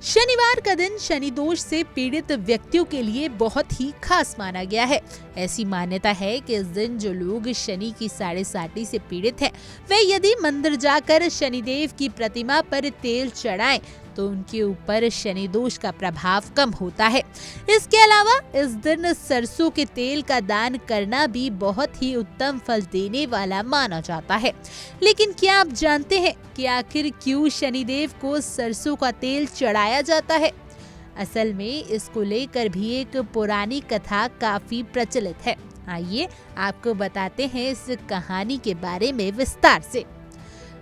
शनिवार का दिन शनि दोष से पीड़ित व्यक्तियों के लिए बहुत ही खास माना गया है। ऐसी मान्यता है कि इस दिन जो लोग शनि की साढ़ेसाती से पीड़ित हैं, वे यदि मंदिर जाकर शनिदेव की प्रतिमा पर तेल चढ़ाएं तो उनके ऊपर शनि दोष का प्रभाव कम होता है। इसके अलावा इस दिन सरसों के तेल का दान करना भी बहुत ही उत्तम फल देने वाला माना जाता है। लेकिन क्या आप जानते हैं कि आखिर क्यों शनिदेव को सरसों का तेल चढ़ाया जाता है? असल में इसको लेकर भी एक पुरानी कथा काफी प्रचलित है। आइए आपको बताते हैं इस कहानी के बारे में विस्तार से।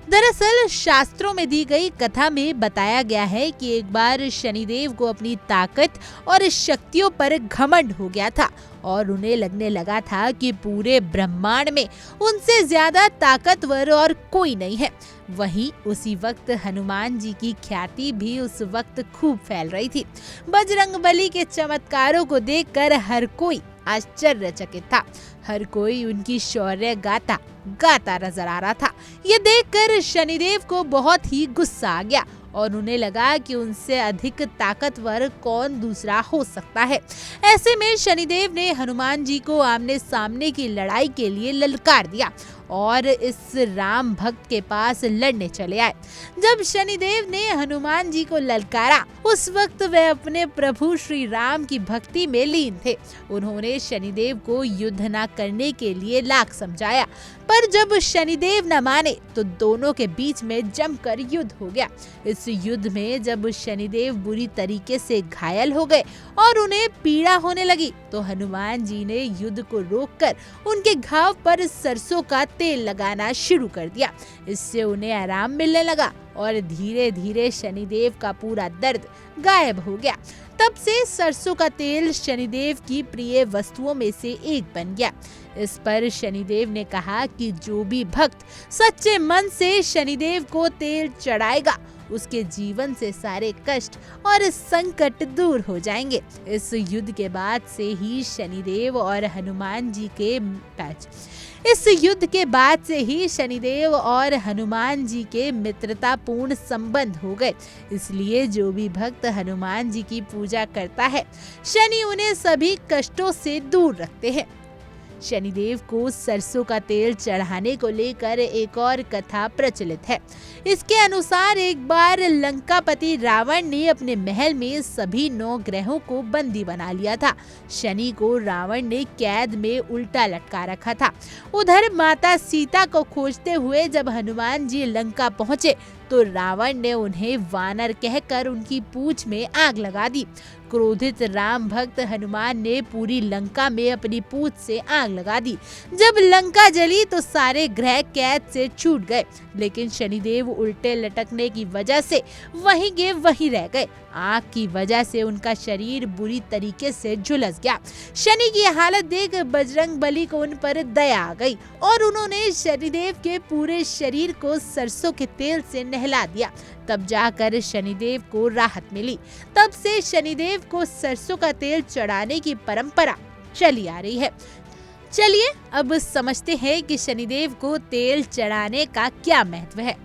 दरअसल शास्त्रों में दी गई कथा में बताया गया है कि एक बार शनिदेव को अपनी ताकत और शक्तियों पर घमंड हो गया था और उन्हें लगने लगा था कि पूरे ब्रह्मांड में उनसे ज्यादा ताकतवर और कोई नहीं है। वहीं उसी वक्त हनुमान जी की ख्याति भी उस वक्त खूब फैल रही थी। बजरंगबली के चमत्कारों को देखकर हर कोई आश्चर्यचकित था। हर कोई उनकी शौर्य गाथा नजर आ रहा था। ये देखकर शनिदेव को बहुत ही गुस्सा आ गया और उन्हें लगा कि उनसे अधिक ताकतवर कौन दूसरा हो सकता है। ऐसे में शनिदेव ने हनुमान जी को आमने सामने की लड़ाई के लिए ललकार दिया और इस राम भक्त के पास लड़ने चले आए। जब शनिदेव ने हनुमान जी को ललकारा, उस वक्त वे अपने प्रभु श्री राम की भक्ति में लीन थे। उन्होंने शनिदेव को युद्ध न करने के लिए लाख समझाया, पर जब शनिदेव न माने तो दोनों के बीच में जमकर युद्ध हो गया। इस युद्ध में जब शनिदेव बुरी तरीके से घायल हो गए और उन्हें पीड़ा होने लगी, तो हनुमान जी ने युद्ध को रोककर उनके घाव पर सरसों का तेल लगाना शुरू कर दिया। इससे उन्हें आराम मिलने लगा और धीरे धीरे शनिदेव का पूरा दर्द गायब हो गया। तब से सरसों का तेल शनिदेव की प्रिय वस्तुओं में से एक बन गया। इस पर शनिदेव ने कहा कि जो भी भक्त सच्चे मन से शनिदेव को तेल चढ़ाएगा, उसके जीवन से सारे कष्ट और संकट दूर हो जाएंगे। इस युद्ध के बाद से ही शनिदेव और हनुमान जी के मित्रतापूर्ण संबंध हो गए। इसलिए जो भी भक्त हनुमान जी की पूजा करता है, शनि उन्हें सभी कष्टों से दूर रखते हैं। शनिदेव को सरसों का तेल चढ़ाने को लेकर एक और कथा प्रचलित है। इसके अनुसार एक बार लंकापति रावण ने अपने महल में सभी 9 ग्रहों को बंदी बना लिया था। शनि को रावण ने कैद में उल्टा लटका रखा था। उधर माता सीता को खोजते हुए जब हनुमान जी लंका पहुँचे तो रावण ने उन्हें वानर कहकर उनकी पूंछ में आग लगा दी। क्रोधित राम भक्त हनुमान ने पूरी लंका में अपनी पूंछ से आग लगा दी। जब लंका जली तो सारे ग्रह कैद से छूट गए, लेकिन शनिदेव उल्टे लटकने की वजह से वहीं के वहीं रह गए। आग की वजह से उनका शरीर बुरी तरीके से झुलस गया। शनि की हालत देख बजरंगबली को उन पर दया आ गई और उन्होंने शनिदेव के पूरे शरीर को सरसों के तेल से नहला दिया। तब जाकर शनिदेव को राहत मिली। तब से शनिदेव को सरसों का तेल चढ़ाने की परंपरा चली आ रही है। चलिए अब समझते हैं कि शनिदेव को तेल चढ़ाने का क्या महत्व है।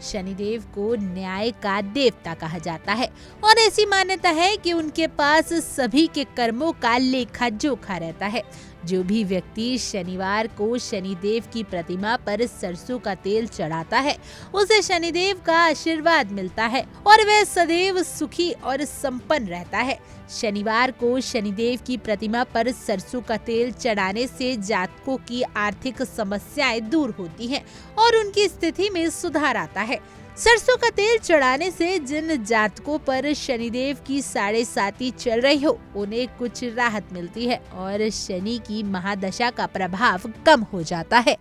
शनिदेव को न्याय का देवता कहा जाता है और ऐसी मान्यता है कि उनके पास सभी के कर्मों का लेखा जोखा रहता है। जो भी व्यक्ति शनिवार को शनिदेव की प्रतिमा पर सरसों का तेल चढ़ाता है, उसे शनिदेव का आशीर्वाद मिलता है और वह सदैव सुखी और संपन्न रहता है। शनिवार को शनिदेव की प्रतिमा पर सरसों का तेल चढ़ाने से जातकों की आर्थिक समस्याएं दूर होती हैं और उनकी स्थिति में सुधार आता है। सरसों का तेल चढ़ाने से जिन जातकों पर शनिदेव की साढ़ेसाती चल रही हो, उन्हें कुछ राहत मिलती है और शनि की महादशा का प्रभाव कम हो जाता है।